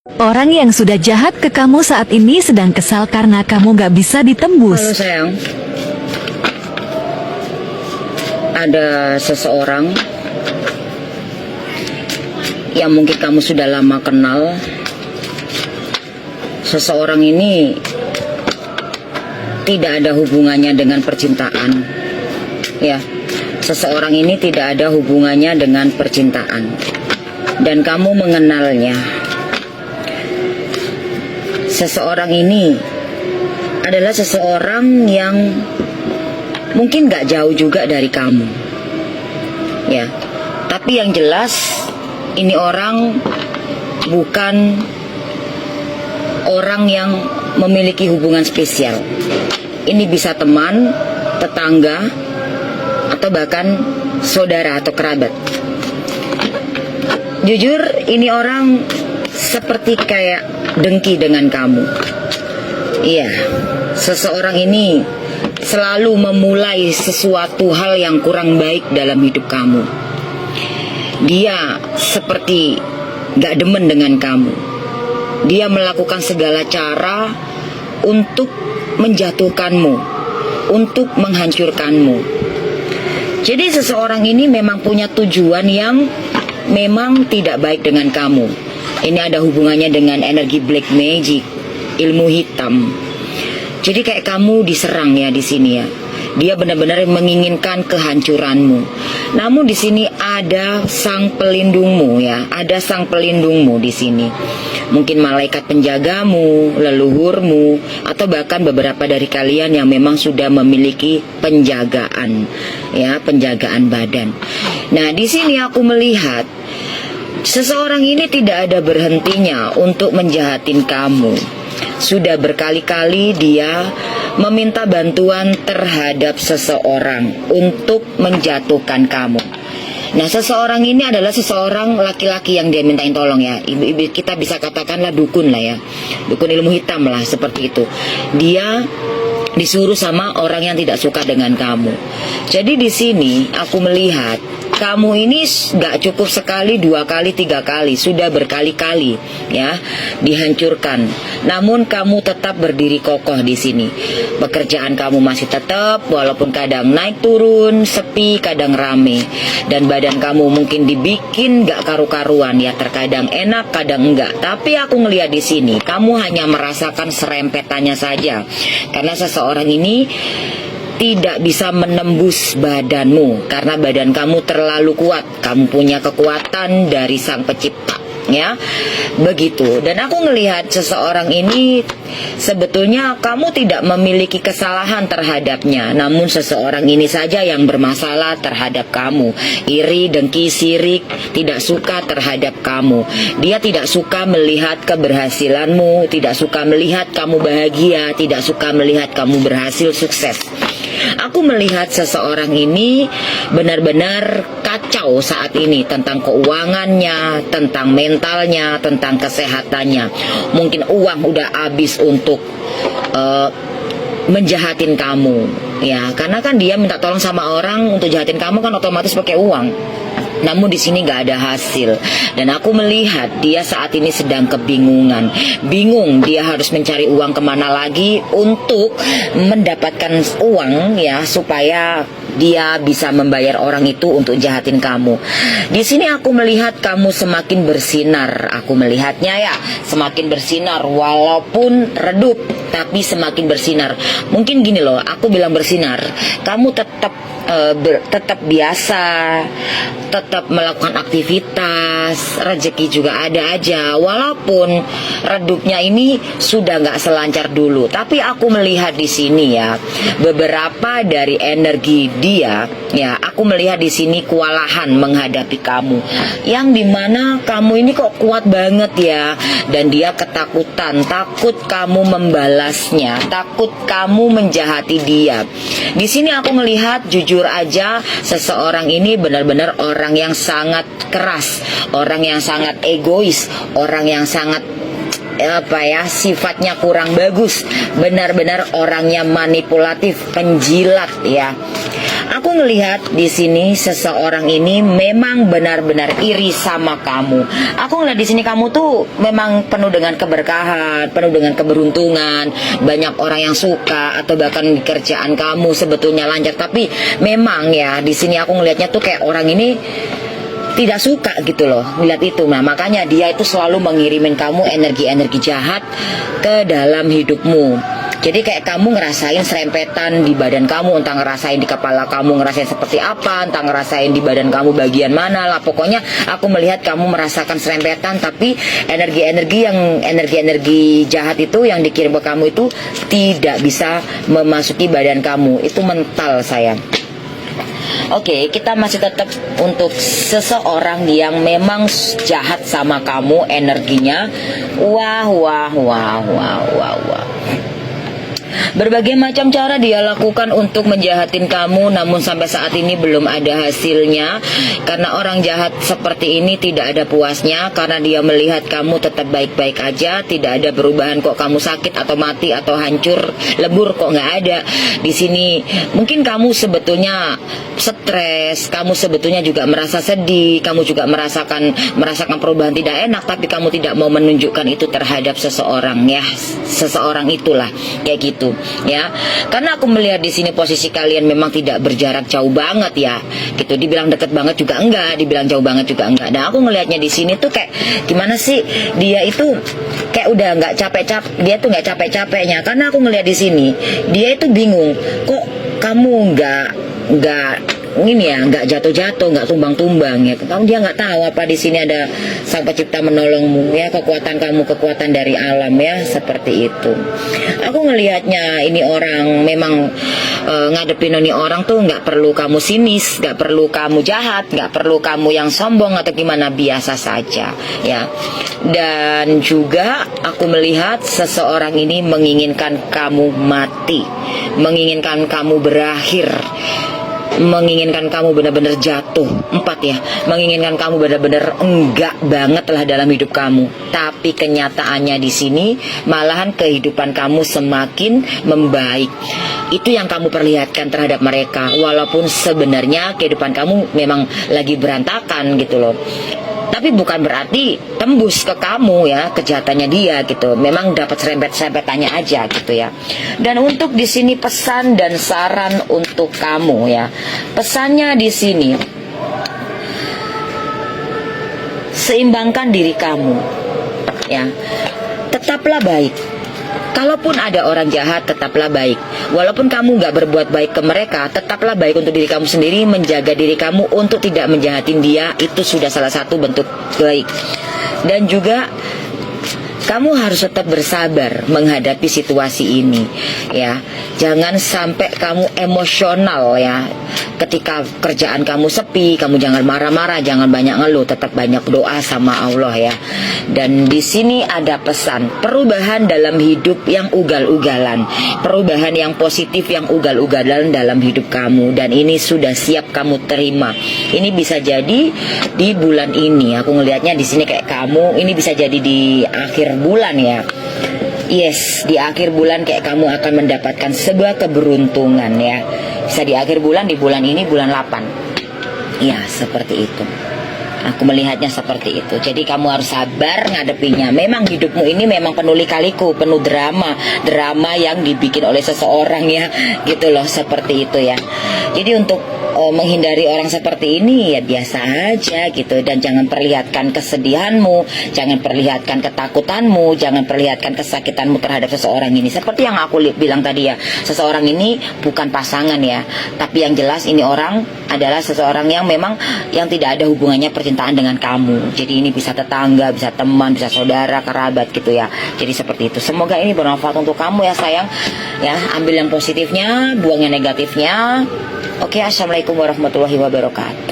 Orang yang sudah jahat ke kamu saat ini sedang kesal karena kamu gak bisa ditembus. Halo sayang, ada seseorang yang mungkin kamu sudah lama kenal. Seseorang ini tidak ada hubungannya dengan percintaan. Ya, seseorang ini tidak ada hubungannya dengan percintaan. Dan kamu mengenalnya. Seseorang ini adalah seseorang yang mungkin gak jauh juga dari kamu. Ya, tapi yang jelas ini orang bukan orang yang memiliki hubungan spesial. Ini bisa teman, tetangga, atau bahkan saudara atau kerabat. Jujur, ini orang seperti kayak dengki dengan kamu. Iya, seseorang ini selalu memulai sesuatu hal yang kurang baik dalam hidup kamu. Dia seperti gak demen dengan kamu. Dia melakukan segala cara untuk menjatuhkanmu, untuk menghancurkanmu. Jadi seseorang ini memang punya tujuan yang memang tidak baik dengan kamu. Ini ada hubungannya dengan energi black magic, ilmu hitam. Jadi kayak kamu diserang ya di sini ya. Dia benar-benar menginginkan kehancuranmu. Namun di sini ada sang pelindungmu ya, ada sang pelindungmu di sini. Mungkin malaikat penjagamu, leluhurmu, atau bahkan beberapa dari kalian yang memang sudah memiliki penjagaan ya, penjagaan badan. Nah, di sini aku melihat seseorang ini tidak ada berhentinya untuk menjahatin kamu. Sudah berkali-kali dia meminta bantuan terhadap seseorang untuk menjatuhkan kamu. Nah, seseorang ini adalah seseorang laki-laki yang dia mintain tolong ya. Ibu kita bisa katakanlah dukun lah ya. Dukun ilmu hitam lah seperti itu. Dia disuruh sama orang yang tidak suka dengan kamu. Jadi di sini aku melihat kamu ini gak cukup sekali, 2 kali, 3 kali, sudah berkali-kali ya dihancurkan. Namun kamu tetap berdiri kokoh di sini. Pekerjaan kamu masih tetap, walaupun kadang naik turun, sepi, kadang rame. Dan badan kamu mungkin dibikin gak karu-karuan ya, terkadang enak, kadang enggak. Tapi aku ngelihat di sini, kamu hanya merasakan serempetannya saja. Karena seseorang ini tidak bisa menembus badanmu karena badan kamu terlalu kuat. Kamu punya kekuatan dari Sang Pencipta ya. Begitu. Dan aku ngelihat seseorang ini sebetulnya kamu tidak memiliki kesalahan terhadapnya, namun seseorang ini saja yang bermasalah terhadap kamu. Iri, dengki, sirik, tidak suka terhadap kamu. Dia tidak suka melihat keberhasilanmu, tidak suka melihat kamu bahagia, tidak suka melihat kamu berhasil sukses. Aku melihat seseorang ini benar-benar kacau saat ini tentang keuangannya, tentang mentalnya, tentang kesehatannya. Mungkin uang udah habis untuk menjahatin kamu ya, karena kan dia minta tolong sama orang untuk jahatin kamu kan otomatis pakai uang. Namun di sini nggak ada hasil. Dan aku melihat dia saat ini sedang kebingungan. Bingung dia harus mencari uang kemana lagi untuk mendapatkan uang ya, supaya dia bisa membayar orang itu untuk jahatin kamu. Di sini aku melihat kamu semakin bersinar. Aku melihatnya ya, semakin bersinar walaupun redup, tapi semakin bersinar. Mungkin gini loh, aku bilang bersinar, kamu tetap biasa, tetap melakukan aktivitas, rezeki juga ada aja, walaupun redupnya ini sudah nggak selancar dulu. Tapi aku melihat di sini ya, beberapa dari energi dia ya, aku melihat di sini kewalahan menghadapi kamu, yang dimana kamu ini kok kuat banget ya, dan dia ketakutan, takut kamu membalasnya, takut kamu menjahati dia. Di sini aku melihat jujur aja seseorang ini benar-benar orang yang sangat keras, orang yang sangat egois, orang yang sangat sifatnya kurang bagus, benar-benar orangnya manipulatif, penjilat ya. Aku Aku ngelihat di sini seseorang ini memang benar-benar iri sama kamu. Aku ngelihat di sini kamu tuh memang penuh dengan keberkahan, penuh dengan keberuntungan, banyak orang yang suka, atau bahkan di kerjaan kamu sebetulnya lancar. Tapi memang ya di sini aku ngelihatnya tuh kayak orang ini tidak suka gitu loh melihat itu. Nah makanya dia itu selalu mengirimin kamu energi-energi jahat ke dalam hidupmu. Jadi kayak kamu ngerasain serempetan di badan kamu, entah ngerasain di kepala kamu ngerasain seperti apa, entah ngerasain di badan kamu bagian mana lah. Pokoknya aku melihat kamu merasakan serempetan, tapi energi-energi jahat itu yang dikirim ke kamu itu tidak bisa memasuki badan kamu. Itu mental sayang. Oke, kita masih tetap untuk seseorang yang memang jahat sama kamu energinya. Wah. Berbagai macam cara dia lakukan untuk menjahatin kamu, namun sampai saat ini belum ada hasilnya. Karena orang jahat seperti ini tidak ada puasnya, karena dia melihat kamu tetap baik-baik aja, tidak ada perubahan. Kok kamu sakit atau mati atau hancur lebur, kok nggak ada. Di sini mungkin kamu sebetulnya stres, kamu sebetulnya juga merasa sedih, kamu juga merasakan perubahan tidak enak, tapi kamu tidak mau menunjukkan itu terhadap seseorang ya, seseorang itulah kayak gitu ya. Karena aku melihat di sini posisi kalian memang tidak berjarak jauh banget ya, gitu. Dibilang deket banget juga enggak, dibilang jauh banget juga enggak. Dan aku ngelihatnya di sini tuh kayak gimana sih, dia itu kayak udah nggak dia tuh nggak capek-capeknya. Karena aku ngelihat di sini dia itu bingung, kok kamu nggak ini ya, nggak jatuh-jatuh, nggak tumbang-tumbang ya. Kamu dia nggak tahu apa di sini ada Sang Pencipta menolongmu ya, kekuatan kamu, kekuatan dari alam ya, seperti itu. Aku ngelihatnya ini orang memang ngadepin ini orang tuh nggak perlu kamu sinis, nggak perlu kamu jahat, nggak perlu kamu yang sombong atau gimana, biasa saja ya. Dan juga aku melihat seseorang ini menginginkan kamu mati, menginginkan kamu berakhir, menginginkan kamu benar-benar jatuh. 4 ya, menginginkan kamu benar-benar enggak banget lah dalam hidup kamu. Tapi kenyataannya di sini malahan kehidupan kamu semakin membaik. Itu yang kamu perlihatkan terhadap mereka, walaupun sebenarnya kehidupan kamu memang lagi berantakan gitu loh. Tapi bukan berarti tembus ke kamu ya kejahatannya dia gitu. Memang dapat serempet-serempetannya aja gitu ya. Dan untuk di sini pesan dan saran untuk kamu ya. Pesannya di sini, seimbangkan diri kamu ya. Tetaplah baik. Kalaupun ada orang jahat, tetaplah baik. Walaupun kamu gak berbuat baik ke mereka, tetaplah baik untuk diri kamu sendiri. Menjaga diri kamu untuk tidak menjahatin dia, itu sudah salah satu bentuk baik. Dan juga kamu harus tetap bersabar menghadapi situasi ini ya. Jangan sampai kamu emosional ya. Ketika kerjaan kamu sepi, kamu jangan marah-marah, jangan banyak ngeluh, tetap banyak doa sama Allah ya. Dan di sini ada pesan perubahan dalam hidup yang ugal-ugalan, perubahan yang positif yang ugal-ugalan dalam hidup kamu, dan ini sudah siap kamu terima. Ini bisa jadi di bulan ini. Aku ngelihatnya di sini kayak kamu ini bisa jadi di akhir bulan ya. Yes, di akhir bulan kayak kamu akan mendapatkan sebuah keberuntungan ya. Bisa di akhir bulan, di bulan ini, bulan 8. Ya, seperti itu. Aku melihatnya seperti itu. Jadi kamu harus sabar ngadepinya. Memang hidupmu ini memang penuh lika-liku, penuh drama yang dibikin oleh seseorang ya, gitu loh, seperti itu ya. Jadi untuk menghindari orang seperti ini ya biasa aja gitu. Dan jangan perlihatkan kesedihanmu, jangan perlihatkan ketakutanmu, jangan perlihatkan kesakitanmu terhadap seseorang ini. Seperti yang aku bilang tadi ya, seseorang ini bukan pasangan ya, tapi yang jelas ini orang adalah seseorang yang memang yang tidak ada hubungannya percintaan dengan kamu. Jadi ini bisa tetangga, bisa teman, bisa saudara, kerabat gitu ya. Jadi seperti itu. Semoga ini bermanfaat untuk kamu ya sayang ya. Ambil yang positifnya, buang yang negatifnya. Oke, assalamualaikum warahmatullahi wabarakatuh.